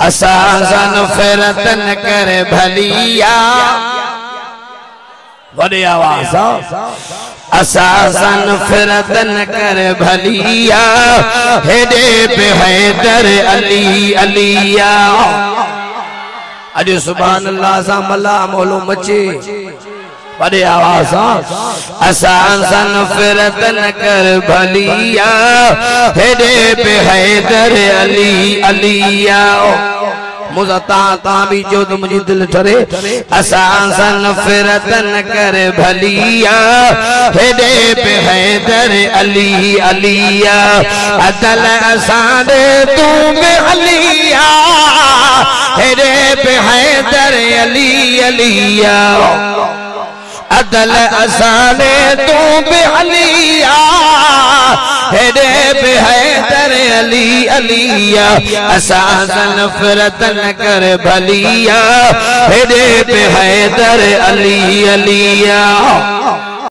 असासन फिरतन कर भलिया बड़े आवाज असासन फिरतन कर भलिया हेडे पे हैदर अली अलिया अॼु सुभान अल्लाह सा मला मोलो मचे बड़े आवाज असासन फिरतन कर भलिया हेडे पे हैदर अली अलिया मुझा ता भी जो तो मुझे दिल ठरे असासन फिरतन कर भलिया हेडे पे हैदर अली अलिया अदल असाने तू में अलिया हेडे पे हैदर अली अलिया अदल असाने तू पे अलिया हेडे पे हैदर अली अलिया असासन फिरतन कर भलिया हेडे पे हैदर अली अलिया।